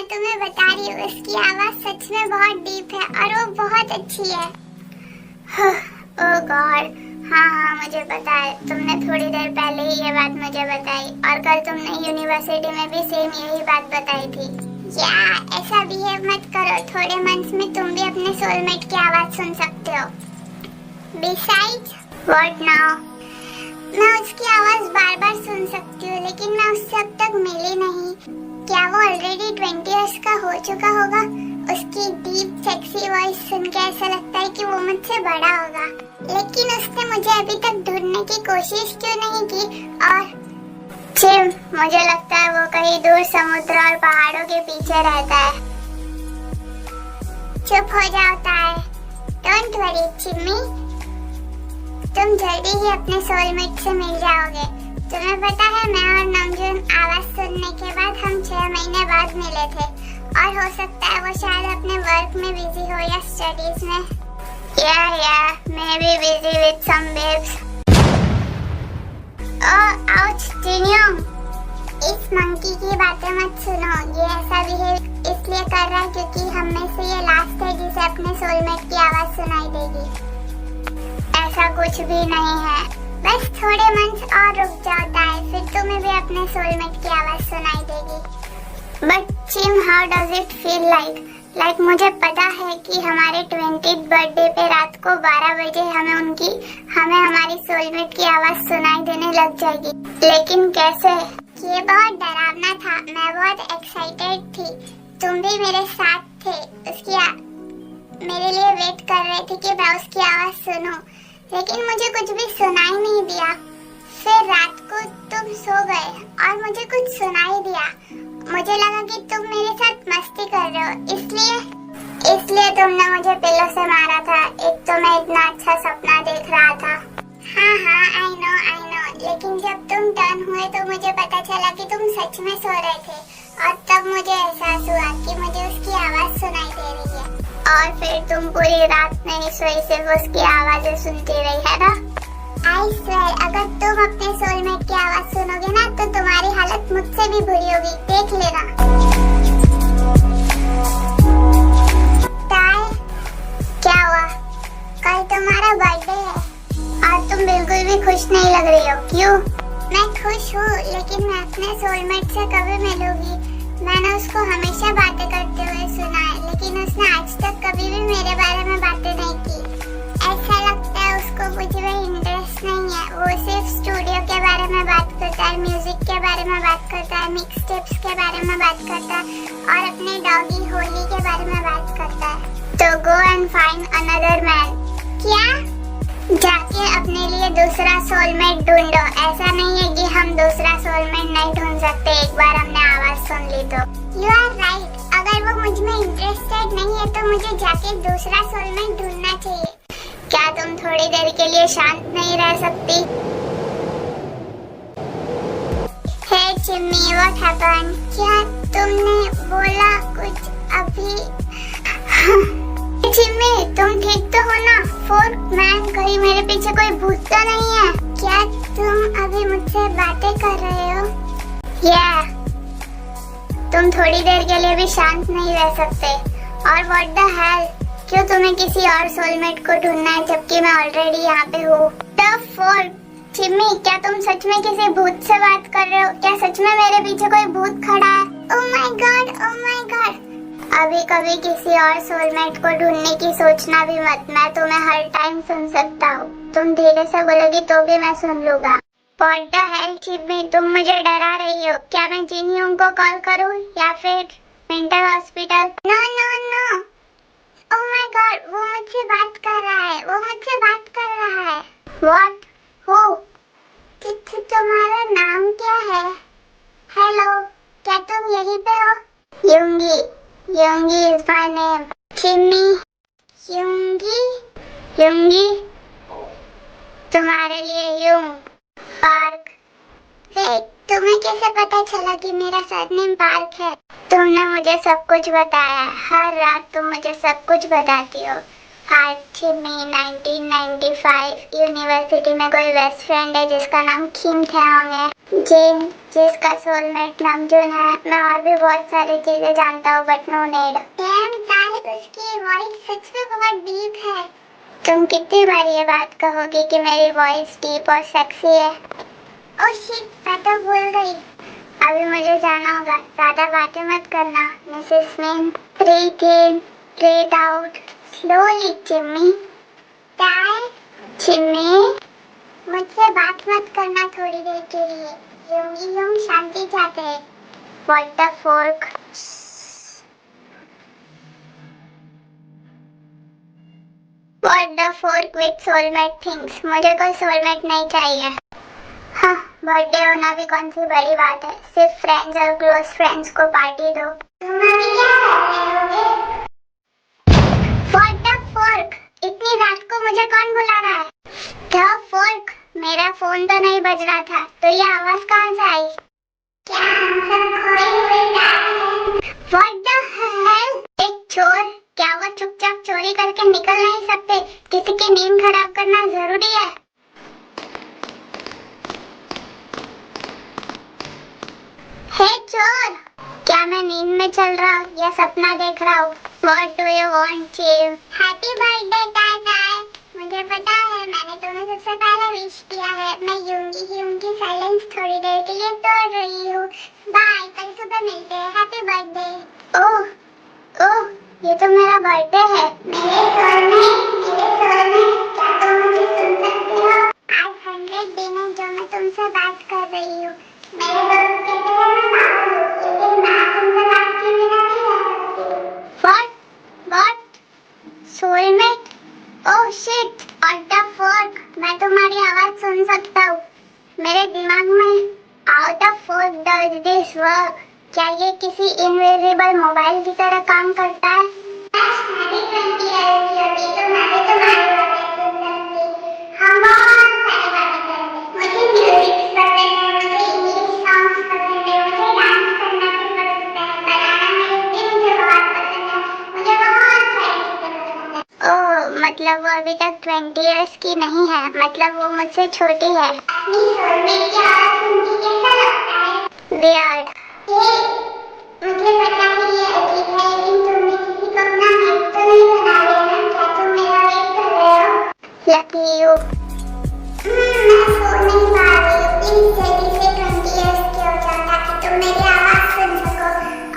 तुम्हें बता रही हूँ, उसकी आवाज सच में बहुत डीप है और वो बहुत अच्छी है। ओह गॉड, हाँ मुझे पता है, तुमने थोड़ी देर पहले ही ये बात मुझे बताई और कल तुमने यूनिवर्सिटी में भी सेम यही बात बताई थी। ऐसा बिहेव मत करो, थोड़े मंथ्स में तुम भी अपने सोलमेट की आवाज सुन सकते हो। Besides, what now? मैं उसकी आवाज बार बार सुन सकती हूँ, लेकिन मैं उससे अब तक मिली नहीं। क्या वो ऑलरेडी 20 इयर्स का हो चुका होगा? उसकी डीप सेक्सी वॉइस सुन के ऐसा लगता है कि वो मुझसे बड़ा होगा, लेकिन उसने मुझे अभी तक ढूंढने की कोशिश क्यों नहीं की? और मुझे लगता है वो कहीं दूर समुद्र और पहाड़ों के पीछे रहता है। चुप हो जाओ ताए, डोंट वरी चिम्मी, तुम जल्दी ही अपने सोलमेट से मिल जाओगे। तुम्हें पता है, मैं और नमजून आवाज सुनने के बाद हम 6 महीने बाद मिले थे और हो सकता है वो शायद अपने वर्क में बिजी हो या स्टडीज में। मैं भी busy with some babes. Ouch Jinyoung, इस मंकी की बातें मत सुनो। ये ऐसा बिहेव इसलिए कर रहा है क्योंकि हम में से ये लास्ट है जिसे अपने सोलमेट की आवाज सुनाई देगी। ऐसा कुछ भी नहीं है, बस थोड़े मंथ्स और रुक जाता है, फिर तुम्हें भी अपने सोलमेट की आवाज सुनाई देगी। But Chim, how does it feel like मुझे पता है कि हमारे 20th बर्थडे पे रात को 12 बजे हमें हमारी सोलमेट की आवाज सुनाई देने लग जाएगी, लेकिन कैसे? ये बहुत डरावना था, मैं बहुत एक्साइटेड थी, तुम भी मेरे साथ थे। मेरे लिए वेट कर रहे थे कि मैं उसकी आवाज सुनूं, लेकिन मुझे कुछ भी सुनाई नहीं दिया। फिर रात को तुम सो गए और मुझे कुछ सुनाई दिया। मुझे लगा कि तुम मेरे साथ मस्ती कर रहे हो, इसलिए तुमने मुझे पिलो से मारा था। एक तो मैं इतना अच्छा सपना देख रहा था। हाँ, आई नो, लेकिन जब तुम टर्न हुए तो मुझे पता चला कि तुम सच में सो रहे थे और तब मुझे एहसास हुआ कि मुझे उसकी आवाज सुनाई दे रही है। और फिर तुम पूरी रात नहीं सोई, सिर्फ उसकी आवाजें सुनती रही, है ना? आई स्वेयर, अगर तुम अपने सोलमेट की आवाज सुनोगे ना तो तुम्हारी हालत मुझसे भी बुरी होगी, देख लेना। ताई, क्या हुआ? कल तुम्हारा बर्थडे है और तुम बिल्कुल भी खुश नहीं लग रही हो, क्यों? मैं खुश हूँ, लेकिन मैं अपने सोलमेट से कभी मिलूंगी। मैंने उसको हमेशा बातें करते हुए सुना है, लेकिन उसने आज तक कभी भी मेरे बारे में बातें नहीं की। ऐसा लगता है उसको मुझ में इंटरेस्ट नहीं है। वो सिर्फ स्टूडियो के बारे में बात करता है, म्यूजिक के बारे में बात करता है, मिक्स टिप्स के बारे में बात करता है और अपने डॉगी होली के बारे में बात करता है। तो go and find another man. क्या? जाके अपने लिए दूसरा सोलमेट ढूंढो। ऐसा नहीं है कि हम दूसरा सोलमेट नहीं ढूंढ सकते एक बार हमने आवाज सुन ली तो। यू आर राइट, अगर वो मुझ में इंटरेस्टेड नहीं है तो मुझे जाके दूसरा सोलमेट ढूंढना चाहिए। क्या तुम थोड़ी देर के लिए शांत नहीं रह सकती? हे चिम्मी, व्हाट हैपेंड? क्या तुमने बोला कुछ अभी? चिम्मी, तुम ठीक तो हो ना? फोर्क मैन, कहीं मेरे पीछे कोई भूत तो नहीं है? क्या तुम अभी मुझसे बातें कर रहे हो? तुम थोड़ी देर के लिए भी शांत नहीं रह सकते। और व्हाट द हेल, क्यों तुम्हें किसी और सोलमेट को ढूंढना है जबकि मैं ऑलरेडी यहाँ पे हूँ? चिम्मी, क्या तुम सच में किसी भूत से बात कर रहे हो? क्या सच में मेरे पीछे कोई भूत खड़ा है? ओह माय गॉड, अभी कभी किसी और सोलमेट को ढूंढने की सोचना भी मत। मैं तुम्हें हर टाइम सुन सकता हूँ। तुम धीरे से बोलोगी तो भी मैं सुन लूंगा। व्हाट द हेल चिम्मी, तुम मुझे डरा रही हो। क्या मैं जिन्योंग को कॉल करूँ या फिर mental hospital? No, oh my God, वो मुझसे बात कर रहा है। व्हाट? हो? तुम्हारा नाम क्या है? हेलो, क्या तुम यहीं पे हो? Yoongi is my name. Jimmy. Yoongi. तुम्हारे लिए यूंग। पार्क। तुम्हें कैसे पता चला कि मेरा सरनेम पार्क है? तुमने मुझे सब कुछ बताया। हर रात तुम मुझे सब कुछ बताती हो। आज में 1995 यूनिवर्सिटी में कोई बेस्ट फ्रेंड है जिसका नाम किम थे होंगे। जेन, जिसका सोलमेट नामजून है। मैं और भी बहुत सारी चीजें जानता हूँ but no need. Dam Tahid, उसकी वॉइस सच में बहुत डीप है। तुम कितनी बार ये बात कहोगे कि मेरी वॉइस डीप और सेक्सी है? ओह शिट, मैं तो भूल गई। अभी मुझे जाना होगा, ज्यादा बातें मत करना मिसेस मिन। ब्रीथ इन, ब्रीथ आउट स्लोली चिम्मी। डैड, चिम्मी, मुझसे बात मत करना थोड़ी देर के लिए। यूं शांति चाहते हैं। What the fork? What the fork with soulmate things? मुझे कोई सोलमेट नहीं चाहिए। हाँ, बर्थडे होना भी कौन सी बड़ी बात है। सिर्फ फ्रेंड्स और क्लोज फ्रेंड्स को पार्टी दो। तुम अभी क्या कर रहे होगे? What the fork? इतनी रात को मुझे कौन बुला रहा है? The fork? मेरा फोन तो नहीं बज रहा था, तो ये आवाज कहाँ से आई? क्या हम सब खोए हुए हैं? What the hell? एक चोर? क्या वो चुपचाप चोरी करके निकल नहीं सकते? किसी की नींद खराब करना जरूरी है? हे चोर, क्या मैं नींद में चल रहा हूँ या सपना देख रहा हूँ? What do you want, Chief? Happy birthday, Tata. मुझे पता है, मैंने तुम्हें सबसे पहले विश किया है। मैं यूंगी साइलेंस थोड़ी देर के लिए तोड़ रही हूँ। बाय, कल सुबह मिलते हैं। Happy birthday. ओह, ये तो मेरा बर्थडे है। मेरे सोल में, क्या तुम मुझे सुन सकते हो? आज 100 दिन है जो मैं तुमसे बात कर रही हूँ। मेरे दोस्त कहते हैं मैं पागल हूँ, लेकिन मैं तुमसे बात किए बिना नहीं रह सकती। What? Soulmate? Oh shit, what the fuck? मैं तुम्हारी आवाज सुन सकता हूँ। मेरे दिमाग में how the fuck does this work? क्या ये किसी इनविजिबल मोबाइल की तरह काम करता है? हम बहुत सारी बातें करेंगे। मुझे म्यूजिक पसंद है, मुझे इंग्लिश सॉन्ग्स पसंद है, मुझे डांस करना भी पसंद है, बनाना भी मुझे बहुत पसंद है, मुझे बहुत सारी चीजें पसंद है। ओह, मतलब वो अभी तक 20 इयर्स की नहीं है, मतलब वो मुझसे छोटी है। अपनी सोलमेट की आवाज सुन के कैसा लगता है? वियर्ड। मुझे पता है ये अजीब है, लेकिन तुमने किसी को अपना मेट तो नहीं बना लिया ना? क्या तुम मेरा वेट कर रहे हो? Lucky you. मैं सो नहीं पा रही हूँ। प्लीज जल्दी से 20 इयर्स के हो जाओ ताकि तुम मेरी आवाज सुन सको।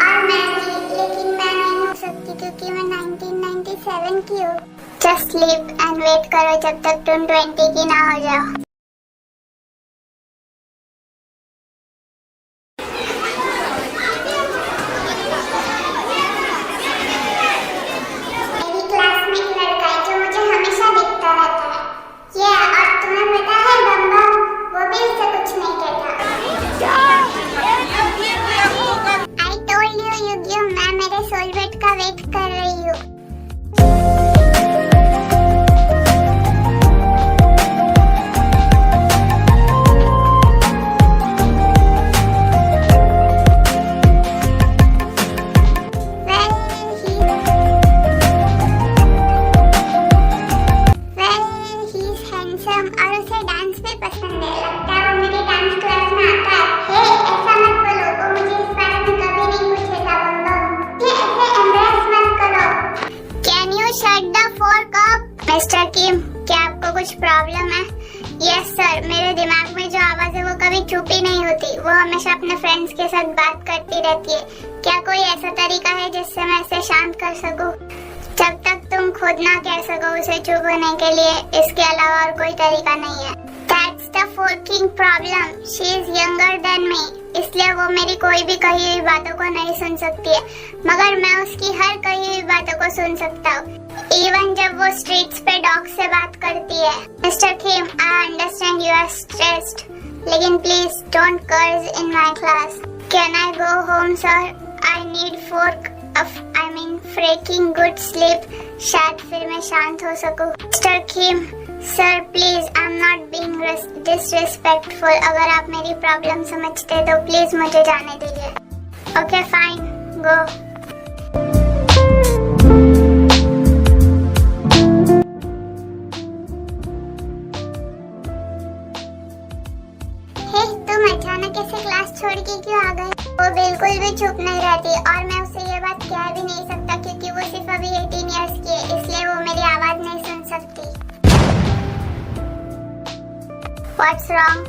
और मैं भी, लेकिन मैं नहीं हो सकती क्योंकि मैं 1997 की हूँ। जस्ट स्लीप एंड वेट करो जब तक तुम 20 की ना हो जाओ। मेरी क्लास में एक लड़का है जो मुझे हमेशा दिखता रहता है। ये और तुम्हें पता है बम्बा, वो भी उससे कुछ नहीं कहता। I told you, युगियो, मैं मेरे सोलमेट का वेट कर रही हूँ। और उसे डांस भी पसंद है। लगता है वो मेरी डांस क्लास में आता है। हे, ऐसा मत बोलो, वो मुझे इस बारे में कभी नहीं पूछेगा बम्बम। ये ऐसे एम्ब्रेस मत करो। Can you shut the fork up? Mister Kim, क्या आपको कुछ प्रॉब्लम है? यस सर, मेरे दिमाग में जो आवाज है वो कभी चुप ही नहीं होती। वो हमेशा अपने फ्रेंड्स के साथ बात करती रहती है। क्या कोई ऐसा तरीका है जिससे मैं इसे शांत कर सकूं? जब तक तुम खुद ना कह सको उसे चुप होने के लिए, इसके अलावा और कोई तरीका नहीं है। That's the fucking problem. She is younger than me. इसलिए वो मेरी कोई भी कही हुई बातों को नहीं सुन सकती है, मगर मैं उसकी हर कही हुई बातों को सुन सकता हूँ, इवन जब वो स्ट्रीट्स पे डॉग से बात करती है। Mister Kim, I understand you are stressed, लेकिन please don't curse in my class. Can I go home sir? I need freaking good sleep. शायद फिर मैं शांत हो सकूं। Mister Kim, sir please, I am not being disrespectful. अगर आप मेरी प्रॉब्लम समझते तो प्लीज मुझे जाने दीजिए। ओके फाइन, गो। हे, तुम अचानक अचानक ऐसे क्लास छोड़ के क्यों आ गए? वो बिल्कुल भी चुप नहीं रहती और मैं उसे ये बात कह भी नहीं सकता क्योंकि वो सिर्फ अभी 18 इयर्स की है, इसलिए वो मेरी आवाज नहीं सुन सकती। What's wrong?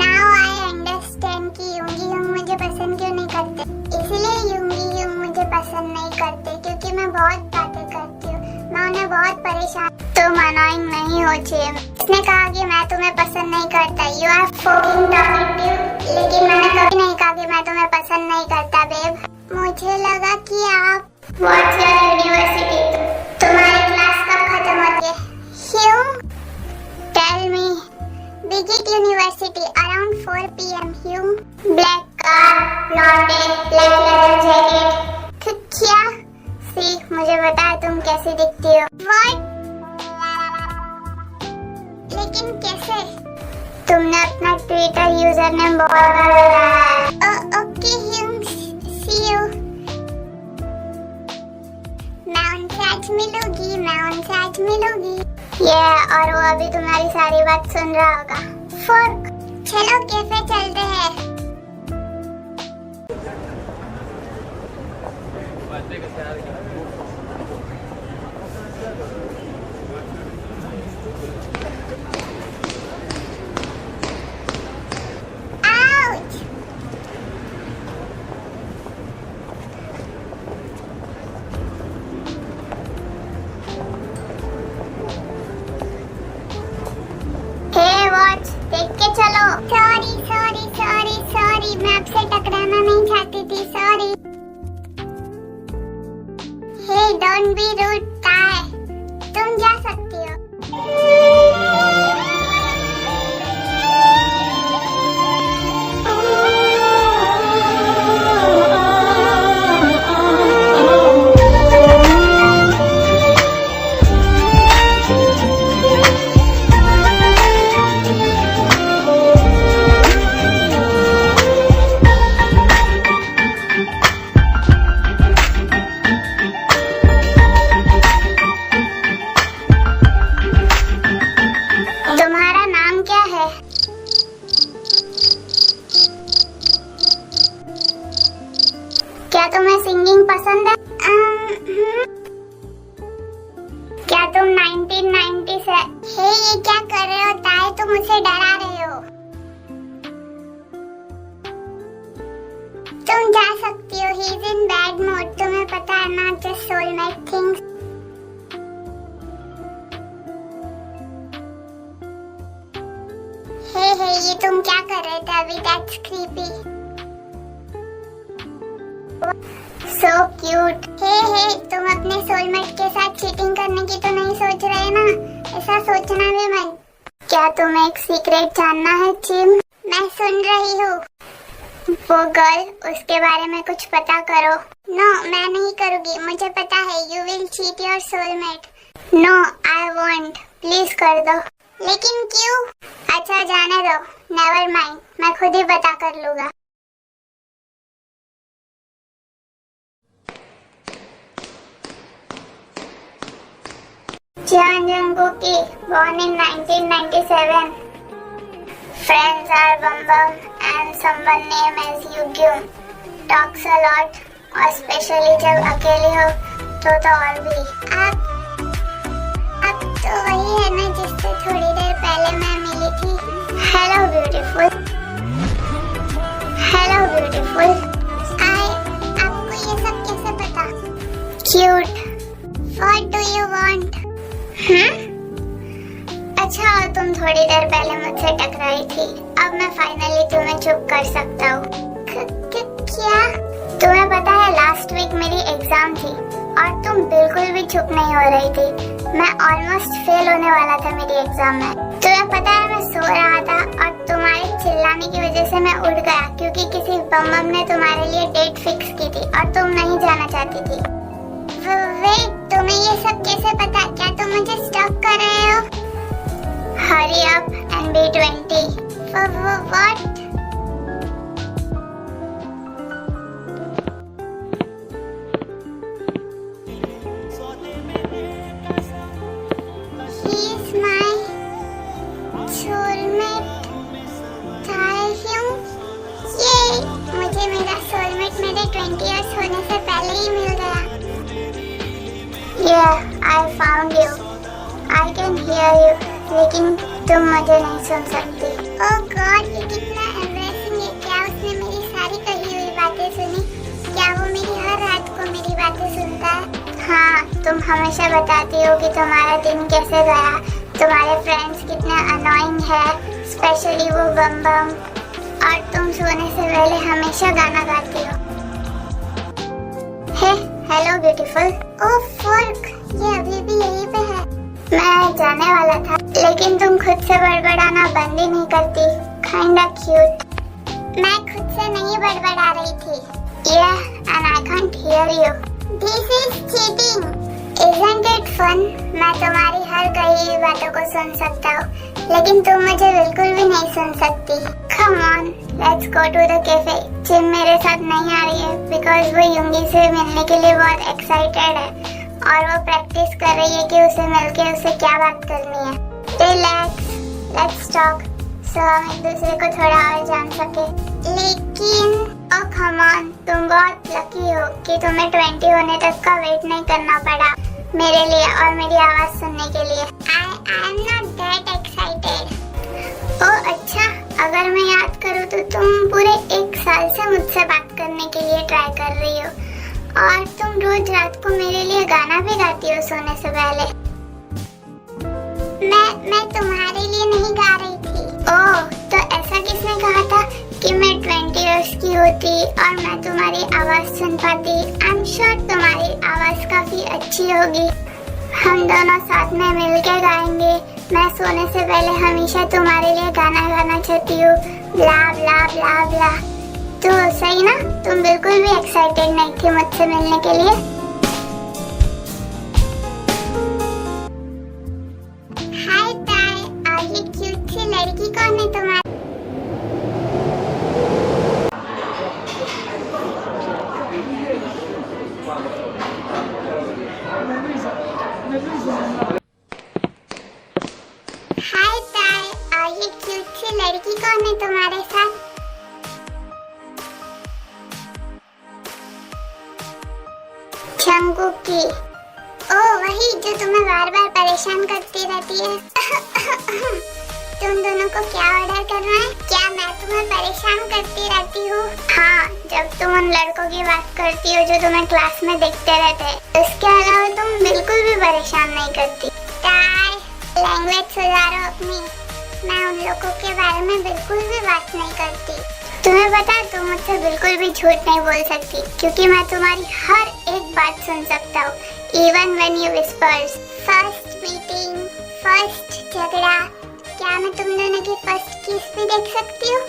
Now I understand कि युंगी युंग मुझे पसंद क्यों नहीं करते। इसलिए युंगी युंग मुझे पसंद नहीं करते क्योंकि मैं बहुत बातें करती हूँ, मैं उन्हें बहुत परेशान। तुम अनोइंग नहीं हो जिम। उसने कहा कि मैं तुम्हें पसंद नहीं करता। You are fucking talkative। लेकिन मैंने कभी नहीं कहा कि मैं तुम्हें पसंद नहीं करता बेब। मुझे लगा कि आप What's your university? तुम्हारी क्लास कब खत्म होती है? Hyung? Tell me. Bigot University around 4 p.m. Hyung? Black car, blonde hair, black leather jacket. क्या? See, मुझे पता है तुम कैसी दिखती हो। What? लेकिन कैसे? तुमने अपना ट्विटर यूजर नेम बहुत बदला है। Okay Hyung, see you। मैं उनसे आज मिलूंगी। ये और वो अभी तुम्हारी सारी बात सुन रहा होगा। फर्क। चलो कैफे चलते हैं। Ouch! देख के चलो। सॉरी मैं आपसे टकराना नहीं चाहती थी। Sorry. Hey don't be rude Tae. तुम जा सकती हो। क्या तुम्हें सिंगिंग पसंद है? क्या तुम 1990 से? हे ये क्या कर रहे हो ताई? तुम मुझे डरा रहे हो। तुम जा सकती हो। He is in bad mood. तुम्हें पता है ना, जस्ट सोलमेट थिंग्स। हे ये तुम क्या कर रहे थे अभी? That's creepy. So cute। हे तुम अपने सोलमेट के साथ चीटिंग करने की तो नहीं सोच रहे ना? ऐसा सोचना भी मत। क्या तुम्हें एक सीक्रेट जानना है जिम? मैं सुन रही हूँ। वो गर्ल, उसके बारे में कुछ पता करो। नो मैं नहीं करूँगी। मुझे पता है you will cheat your soulmate. No I won't. Please कर दो। लेकिन क्यों? अच्छा जाने दो। नेवर माइंड, मैं खुद ही पता कर लूँगा। Jeon Jungkook, born in 1997. Friends are Bum Bum and someone named as Yugyung. Talks a lot, और especially जब अकेली हो तो और भी। अब तो वही है ना जिससे थोड़ी देर पहले मैं मिली थी। Hello beautiful. आपको ये सब कैसे पता? Cute. What do you want? अच्छा, तुम थोड़ी देर पहले मुझसे टकराई थी। अब मैं फाइनली तुम्हें चुप कर सकता हूँ। क्या? तुम्हें पता है लास्ट वीक मेरी एग्जाम थी और तुम बिल्कुल भी चुप नहीं हो रही थी। मैं ऑलमोस्ट फेल होने वाला था मेरी एग्जाम में। तुम्हें पता है मैं सो रहा था और तुम्हारे चिल्लाने की वजह से मैं उठ गया क्योंकि किसी बम ने तुम्हारे लिए डेट फिक्स की थी और तुम नहीं जाना चाहती थी। वेट, तुम्हें ये सब कैसे पता? क्या तुम मुझे स्टॉक कर रहे हो? Hurry up and be 20. What? He is my soulmate, Taehyung. मुझे मेरा सोलमेट मेरे 20 इयर्स होने से पहले ही मिल गया। Yeah, I found you. I can hear you. लेकिन तुम मुझे नहीं सुन सकती। Oh God, ये कितना embarrassing है। क्या उसने मेरी सारी कही हुई बातें सुनी? क्या वो मेरी हर रात को मेरी बातें सुनता है? हाँ, तुम हमेशा बताती हो कि तुम्हारा दिन कैसे गया, तुम्हारे फ्रेंड्स कितने अनोइंग है, स्पेशली वो बम बम, और तुम सोने से पहले हमेशा गाना गाती हो। हे, हेलो ब्यूटीफुल। ओह फर्क, ये अभी भी यहीं पे है। मैं जाने वाला था, लेकिन तुम खुद से बड़बड़ाना बंद ही नहीं करती। Kinda cute. मैं खुद से नहीं बड़बड़ा रही थी। Yeah, and I can't hear you. This is cheating. Isn't it fun? मैं तुम्हारी हर कही हुई बातों को सुन सकता हूँ, लेकिन तुम मुझे बिल्कुल भी नहीं सुन सकती। Come on, let's go to the cafe. Gym मेरे साथ नहीं आ रही है, because वो युंगी से मिलने के लिए बहुत एक्साइटेड है, और वो प्रैक्टिस कर रही है कि उसे मिलके उसे क्या बात करनी है। Relax, let's talk. So हम एक दूसरे को थोड़ा और जान सके। लेकिन oh come on, तुम बहुत लकी हो कि तुम्हें 20 होने तक का वेट नहीं करना पड़ा मेरे लिए और मेरी आवाज सुनने के लिए। I am not that excited. ओह अच्छा, अगर मैं याद करूँ तो तुम पूरे 1 साल से मुझसे बात करने के लिए ट्राई कर रही हो, और तुम रोज रात को मेरे लिए गाना भी गाती हो सोने से पहले। मैं तुम्हारे लिए नहीं गा रही थी। ओह, तो ऐसा किसने कहा था कि मैं 20 इयर्स की होती और मैं तुम्हारी आवाज सुन पाती? आई एम श्योर तुम्हारी आवाज काफी अच्छी होगी। हम दोनों साथ में मिलकर गाएंगे। मैं सोने से पहले हमेशा तुम्हारे लिए गाना गाना चाहती हूँ, ब्ला ब्ला ब्ला ब्ला। तो सही ना, तुम बिल्कुल भी एक्साइटेड नहीं थी मुझसे मिलने के लिए? हाय ताई, और ये क्यूट सी लड़की कौन है तुम्हारी? हाय ताई, और ये क्यूट सी लड़की कौन है तुम्हारे साथ? जंगकुकी। ओह, वही जो तुम्हें बार बार परेशान करती रहती है। तुम दोनों को क्या ऑर्डर करना है? क्या मैं तुम्हें परेशान करती रहती हूँ? हाँ, जब तुम उन लड़कों की बात करती हो जो तुम्हें क्लास में देखते रहते हैं। उसके अलावा तुम बिल्कुल भी परेशान नहीं करती। ताई, लैंग्वेज सुधारो अपनी। मैं उन लोगों के बारे में बिल्कुल भी बात नहीं करती। तुम्हें पता है, तुम मुझसे बिल्कुल भी झूठ नहीं बोल सकती, क्योंकि मैं तुम्हारी हर एक बात सुन सकता हूँ, even when you whispers. First meeting, first झगड़ा, क्या मैं तुम दोनों की फर्स्ट किस भी देख सकती हूँ?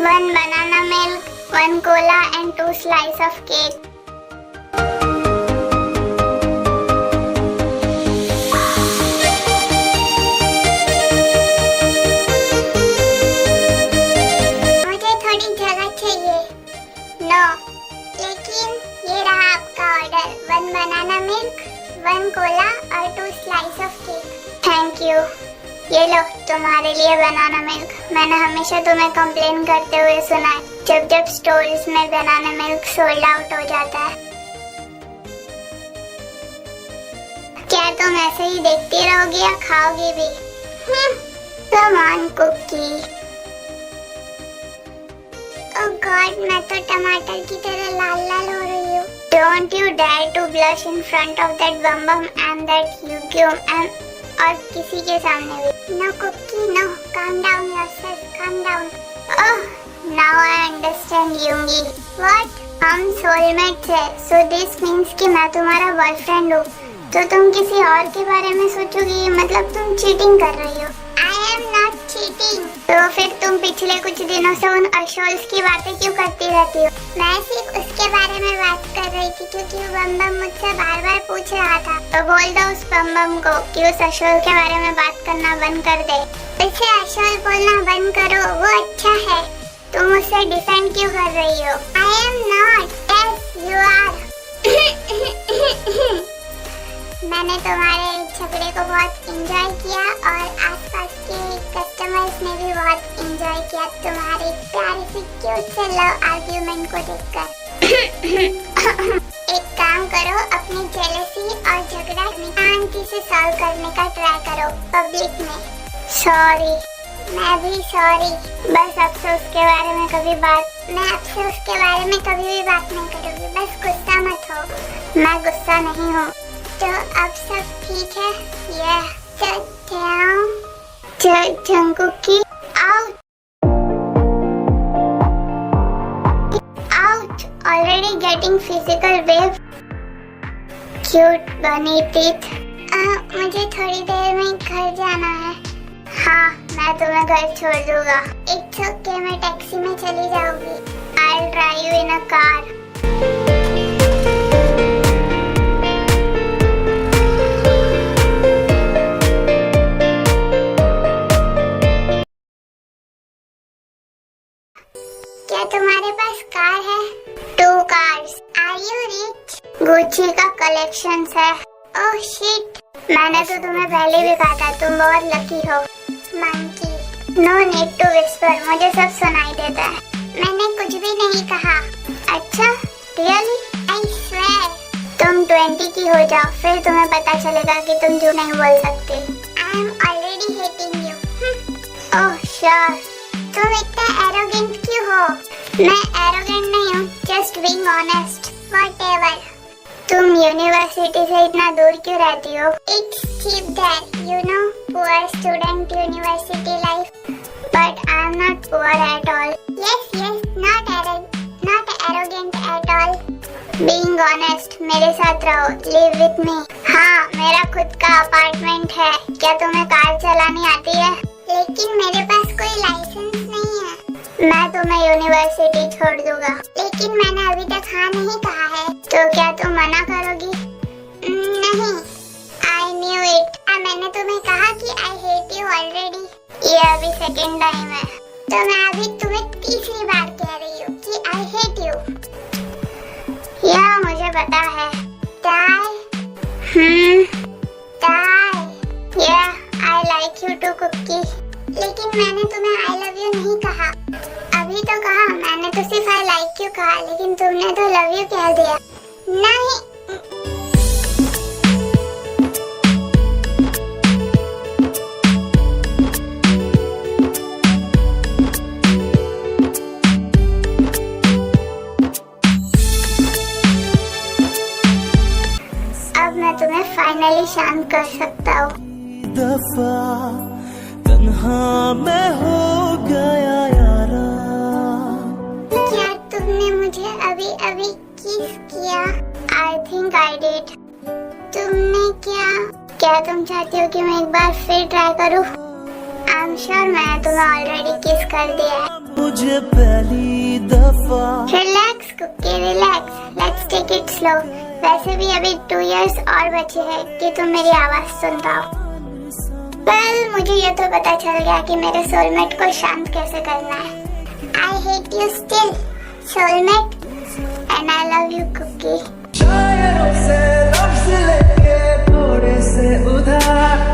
1 banana milk, 1 cola and 2 slice of cake. Banana milk, 1 Cola और 2 slice of cake. Thank you. ये लो तुम्हारे लिए बनाना मिल्क। मैंने हमेशा तुम्हें कंप्लेन करते हुए सुना है जब जब स्टोर्स में बनाना मिल्क सोल्ड आउट हो जाता है। क्या तुम ऐसे ही देखती रहोगी या खाओगी भी? Come on cookie. Oh God, मैं तो टमाटर की तरह लाल लाल हो रही हूँ। Don't you dare to blush in front of that bum bum and that Yugyum and और किसी के सामने भी। No cookie, no. Calm down yourself. Calm down. Oh, now I understand Yungi. What? हम soulmates हैं, so this means कि मैं तुम्हारा बॉयफ्रेंड हूँ। तो तुम किसी और के बारे में सोचोगी, मतलब तुम चीटिंग कर रही हो। I am not cheating. तो फिर तुम पिछले कुछ दिनों से उन अशोल्स की बातें क्यों करती रहती हो? मैं सिर्फ उसके बारे में बात कर रही थी क्योंकि वो बम बम मुझसे बार बार पूछ रहा था। तो बोल दो उस बम बम को कि उस अशोल के बारे में बात करना बंद कर दे। उसे अशोल बोलना बंद करो, वो अच्छा है। तुम उससे डिफेंड क्यों कर रही हो? I am not. Yes, you are. मैंने तुम्हारे झगड़े को बहुत एंजॉय किया और आसपास के कस्टमर कस्टमर्स ने भी बहुत एंजॉय किया तुम्हारी प्यारी सी क्यूट से लव आर्ग्यूमेंट को देखकर। एक काम करो, अपनी जेलसी और झगड़ा शांति से सॉल्व करने का ट्राई करो पब्लिक में। सॉरी, मैं भी सॉरी। बस अफसोस के बारे में कभी भी बात नहीं करूँगी। बस गुस्सा मत हो। मैं गुस्सा नहीं हूँ। तो अब सब ठीक है। यह Jungkookie out already getting physical wave. Cute bunny teeth. मुझे थोड़ी देर में घर जाना है। हाँ, मैं तुम्हें घर छोड़ दूंगा। इट्स ओके, मैं टैक्सी में चली जाऊंगी। I'll drive you in a car. क्या तुम्हारे पास कार है? 2 cars. Are you rich? Gucci का कलेक्शन है। ओह शिट, मैंने तो तुम्हें पहले भी कहा था, तुम बहुत लकी हो। Monkey, no need to whisper, मुझे सब सुनाई देता है। मैंने कुछ भी नहीं कहा। अच्छा, रियली? I swear. तुम 20 की हो जाओ, फिर तुम्हें पता चलेगा कि तुम झूठ नहीं बोल सकते। I am already hating you. Oh sure. तुम इतना एरोगेंट क्यों हो? मैं एरोगेंट नहीं हूँ, जस्ट बीइंग ऑनेस्ट। व्हाटएवर। तुम यूनिवर्सिटी से इतना दूर क्यों रहती हो? It's cheap there, you know, poor student university life. But I'm not poor at all. Yes, not arrogant at all. Being honest, मेरे साथ रहो, live with me. हाँ, मेरा खुद का अपार्टमेंट है। क्या तुम्हें कार चलानी आती है? लेकिन मेरे पास कोई लाइसेंस नहीं है। मैं तुम्हें यूनिवर्सिटी छोड़ दूंगा। लेकिन मैंने अभी तक हाँ नहीं कहा है। तो क्या तुम मना करोगी? नहीं। I knew it. मैंने तुम्हें कहा कि I hate you already. ये अभी सेकंड टाइम है, तो मैं अभी तुम्हें तीसरी बार कह रही हूँ कि I hate you. यह मुझे पता है। Die. Yeah, I like you too, cookie. लेकिन मैंने तुम्हें I love you नहीं कहा। अभी तो कहा, मैंने तो सिर्फ I like you कहा, लेकिन तुमने तो love you कह दिया। नहीं। तुम्हें फाइनली शांत कर सकता हूँ। दफा तन्हा मैं हो गया यारा। क्या तुमने मुझे अभी किस किया? I think I did. तुमने क्या तुम चाहती हो कि मैं एक बार फिर ट्राई करूँ? I'm sure मैंने तुम्हें ऑलरेडी किस कर दिया है। मुझे पहली दफा। Relax cookie, relax. Let's take it slow. वैसे भी अभी 2 years और बचे हैं कि तुम मेरी आवाज सुन पाओ। वेल, मुझे ये तो पता चल गया कि मेरे सोलमेट को शांत कैसे करना है। I hate you still, soulmate, and I love you, Kookie. शायरों से लफ्ज़ लेके थोड़े से उधार